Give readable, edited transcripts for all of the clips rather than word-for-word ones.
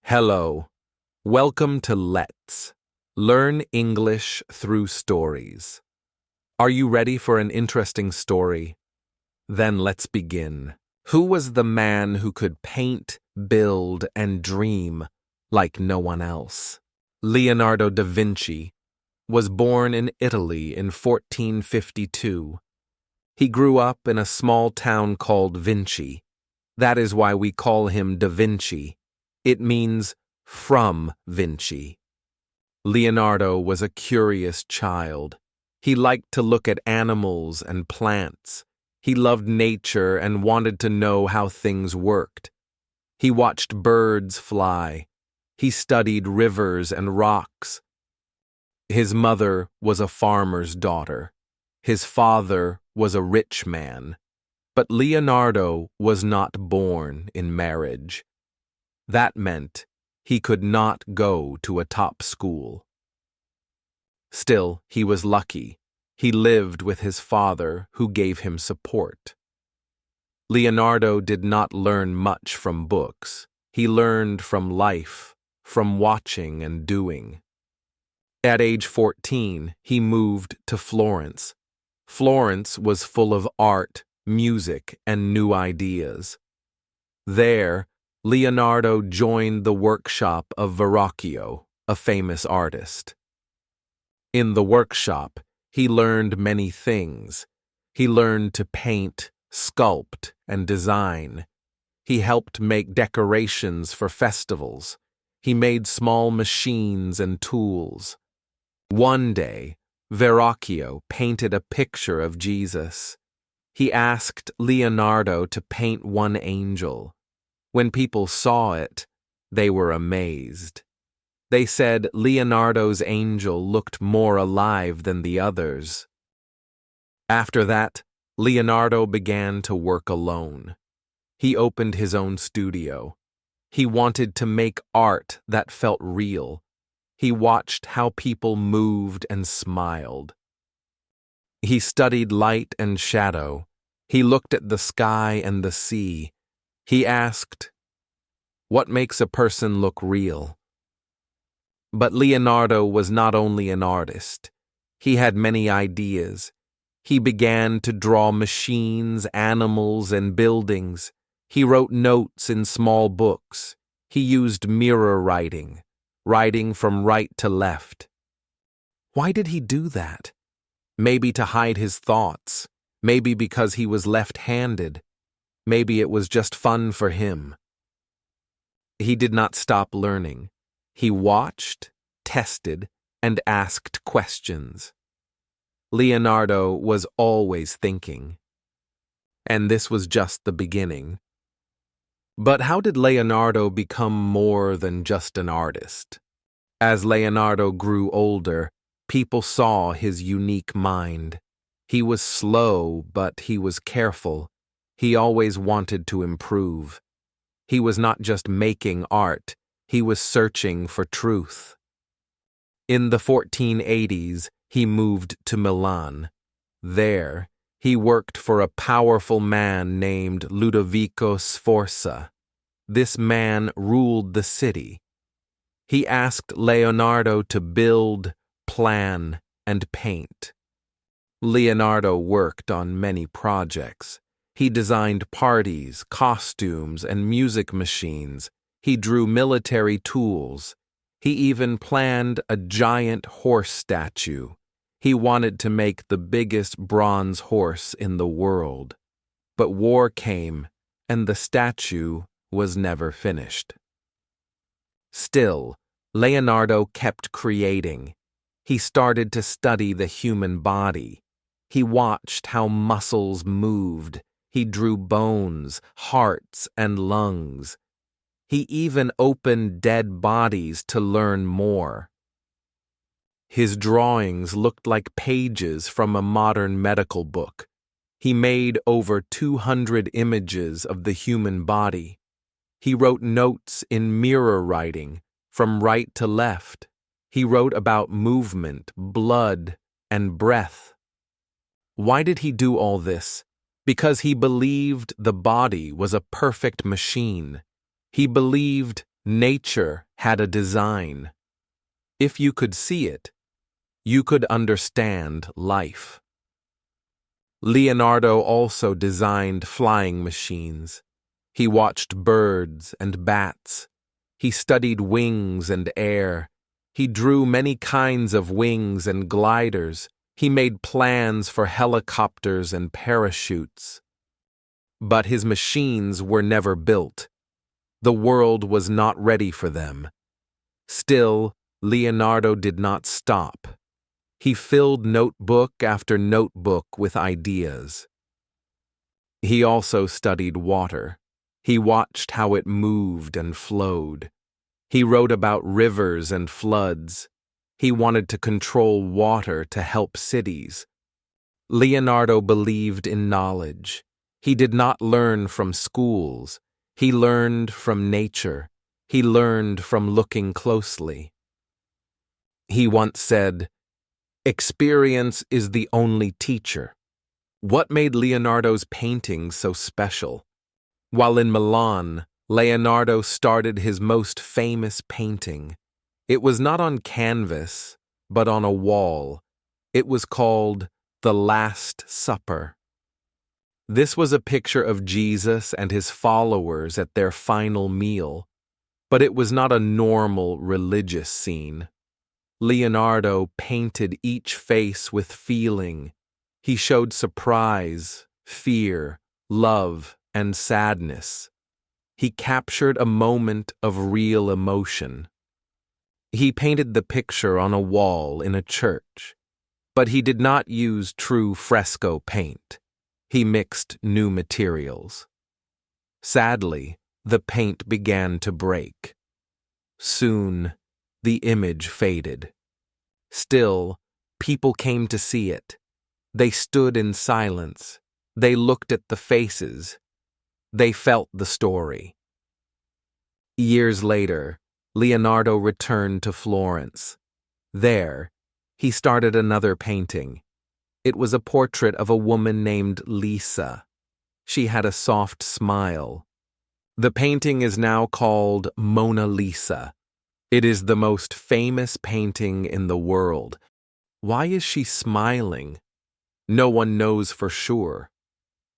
Hello. Welcome to Let's Learn English Through Stories. Are you ready for an interesting story? Then let's begin. Who was the man who could paint, build, and dream like no one else? Leonardo da Vinci was born in Italy in 1452. He grew up in a small town called Vinci. That is why we call him Da Vinci. It means from Vinci. Leonardo was a curious child. He liked to look at animals and plants. He loved nature and wanted to know how things worked. He watched birds fly. He studied rivers and rocks. His mother was a farmer's daughter. His father was a rich man. But Leonardo was not born in marriage. That meant he could not go to a top school. Still, he was lucky. He lived with his father, who gave him support. Leonardo did not learn much from books. He learned from life, from watching and doing. At age 14, he moved to Florence. Florence was full of art, music, and new ideas. There, Leonardo joined the workshop of Verrocchio, a famous artist. In the workshop, he learned many things. He learned to paint, sculpt, and design. He helped make decorations for festivals. He made small machines and tools. One day, Verrocchio painted a picture of Jesus. He asked Leonardo to paint one angel. When people saw it, they were amazed. They said Leonardo's angel looked more alive than the others. After that, Leonardo began to work alone. He opened his own studio. He wanted to make art that felt real. He watched how people moved and smiled. He studied light and shadow. He looked at the sky and the sea. He asked, "What makes a person look real?" But Leonardo was not only an artist. He had many ideas. He began to draw machines, animals, and buildings. He wrote notes in small books. He used mirror writing, writing from right to left. Why did he do that? Maybe to hide his thoughts. Maybe because he was left-handed. Maybe it was just fun for him. He did not stop learning. He watched, tested, and asked questions. Leonardo was always thinking. And this was just the beginning. But how did Leonardo become more than just an artist? As Leonardo grew older, people saw his unique mind. He was slow, but he was careful. He always wanted to improve. He was not just making art, he was searching for truth. In the 1480s, he moved to Milan. There, he worked for a powerful man named Ludovico Sforza. This man ruled the city. He asked Leonardo to build, plan, and paint. Leonardo worked on many projects. He designed parties, costumes, and music machines. He drew military tools. He even planned a giant horse statue. He wanted to make the biggest bronze horse in the world. But war came, and the statue was never finished. Still, Leonardo kept creating. He started to study the human body. He watched how muscles moved. He drew bones, hearts, and lungs. He even opened dead bodies to learn more. His drawings looked like pages from a modern medical book. He made over 200 images of the human body. He wrote notes in mirror writing, from right to left. He wrote about movement, blood, and breath. Why did he do all this? Because he believed the body was a perfect machine. He believed Nature had a design. If you could see it, you could understand life. Leonardo also designed flying machines. He watched birds and bats. He studied wings and air. He drew many kinds of wings and gliders. He made plans for helicopters and parachutes. But his machines were never built. The world was not ready for them. Still, Leonardo did not stop. He filled notebook after notebook with ideas. He also studied water. He watched how it moved and flowed. He wrote about rivers and floods. He wanted to control water to help cities. Leonardo believed in knowledge. He did not learn from schools. He learned from nature. He learned from looking closely. He once said, "Experience is the only teacher." What made Leonardo's paintings so special? While in Milan, Leonardo started his most famous painting. It was not on canvas, but on a wall. It was called The Last Supper. This was a picture of Jesus and his followers at their final meal, but it was not a normal religious scene. Leonardo painted each face with feeling. He showed surprise, fear, love, and sadness. He captured a moment of real emotion. He painted the picture on a wall in a church, but he did not use true fresco paint. He mixed new materials. Sadly, the paint began to break. Soon, the image faded. Still, people came to see it. They stood in silence. They looked at the faces. They felt the story. Years later, Leonardo returned to Florence. There, he started another painting. It was a portrait of a woman named Lisa. She had a soft smile. The painting is now called Mona Lisa. It is the most famous painting in the world. Why is she smiling? No one knows for sure.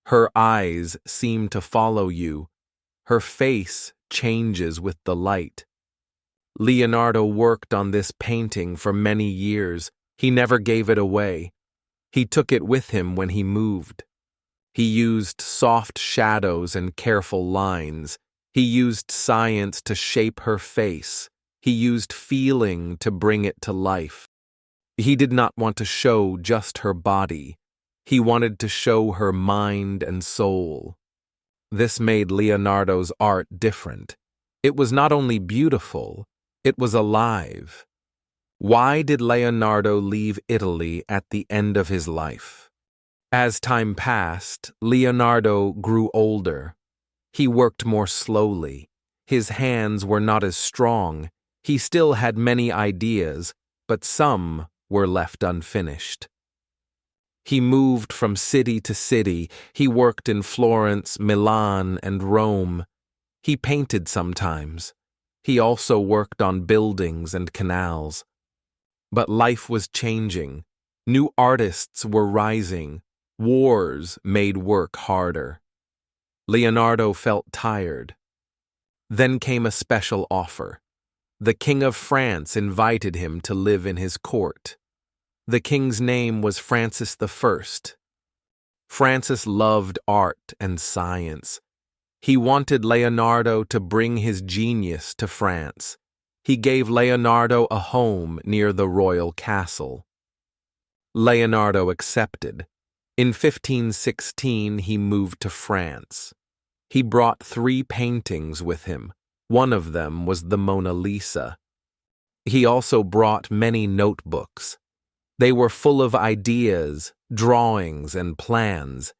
Her eyes seem to follow you. Her face changes with the light. Leonardo worked on this painting for many years. He never gave it away. He took it with him when he moved. He used soft shadows and careful lines. He used science to shape her face. He used feeling to bring it to life. He did not want to show just her body. He wanted to show her mind and soul. This made Leonardo's art different. It was not only beautiful, it was alive. Why did Leonardo leave Italy at the end of his life? As time passed, Leonardo grew older. He worked more slowly. His hands were not as strong. He still had many ideas, but some were left unfinished. He moved from city to city. He worked in Florence, Milan, and Rome. He painted sometimes. He also worked on buildings and canals. But life was changing. New artists were rising. Wars made work harder. Leonardo felt tired. Then came a special offer. The King of France invited him to live in his court. The king's name was Francis I. Francis loved art and science. He wanted Leonardo to bring his genius to France. He gave Leonardo a home near the royal castle. Leonardo accepted. In 1516, he moved to France. He brought 3 paintings with him. One of them was the Mona Lisa. He also brought many notebooks. They were full of ideas, drawings, and plans.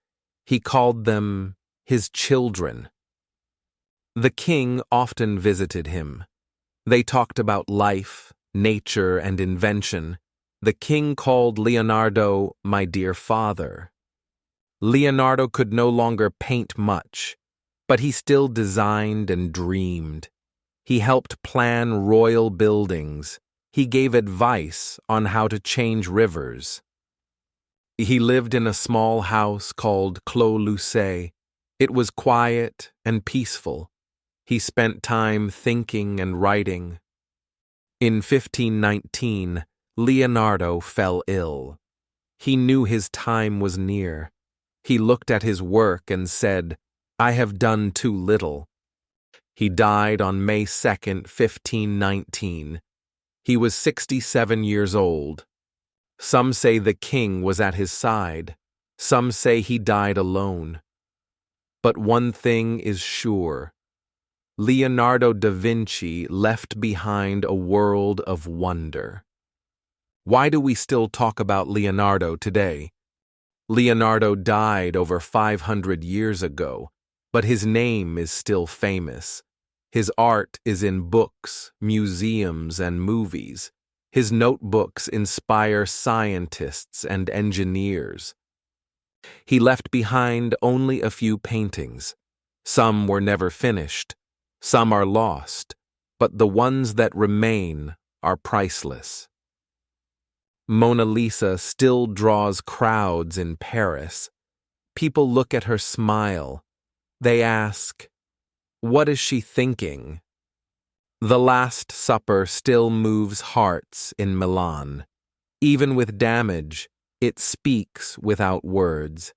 He called them his children. The king often visited him. They talked about life, nature, and invention. The king called Leonardo my dear father. Leonardo could no longer paint much, but he still designed and dreamed. He helped plan royal buildings. He gave advice on how to change rivers. He lived in a small house called Clos Lucé. It was quiet and peaceful. He spent time thinking and writing. In 1519, Leonardo fell ill. He knew his time was near. He looked at his work and said, "I have done too little." He died on May 2nd, 1519. He was 67 years old. Some say the king was at his side. Some say he died alone. But one thing is sure. Leonardo da Vinci left behind a world of wonder. Why do we still talk about Leonardo today? Leonardo died over 500 years ago, but his name is still famous. His art is in books, museums, and movies. His notebooks inspire scientists and engineers. He left behind only a few paintings. Some were never finished. Some are lost, but the ones that remain are priceless. Mona Lisa still draws crowds in Paris. People look at her smile. They ask, "What is she thinking?" The Last Supper still moves hearts in Milan. Even with damage, it speaks without words.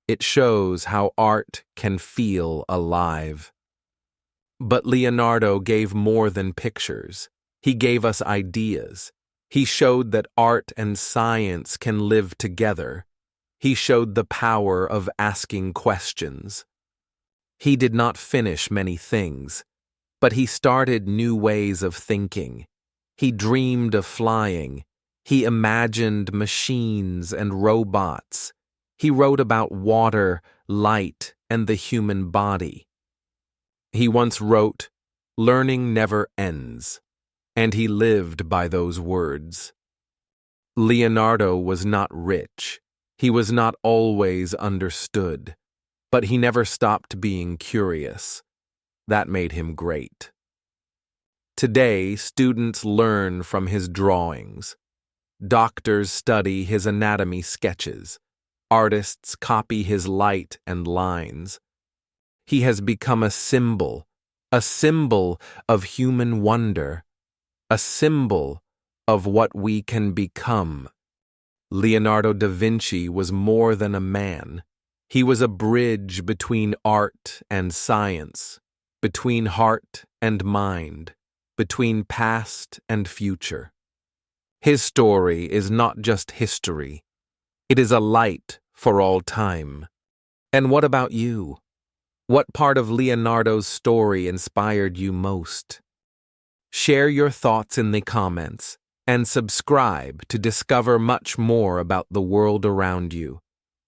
It shows how art can feel alive. But Leonardo gave more than pictures. He gave us ideas. He showed that art and science can live together. He showed the power of asking questions. He did not finish many things, but he started new ways of thinking. He dreamed of flying. He imagined machines and robots. He wrote about water, light, and the human body. He once wrote, "Learning never ends," and he lived by those words. Leonardo was not rich. He was not always understood, but he never stopped being curious. That made him great. Today, students learn from his drawings. Doctors study his anatomy sketches. Artists copy his light and lines. He has become a symbol of human wonder, a symbol of what we can become. Leonardo da Vinci was more than a man. He was a bridge between art and science, between heart and mind, between past and future. His story is not just history. It is a light for all time. And what about you? What part of Leonardo's story inspired you most? Share your thoughts in the comments and subscribe to discover much more about the world around you.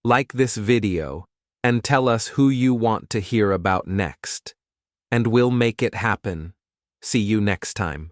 Like this video and tell us who you want to hear about next, and we'll make it happen. See you next time.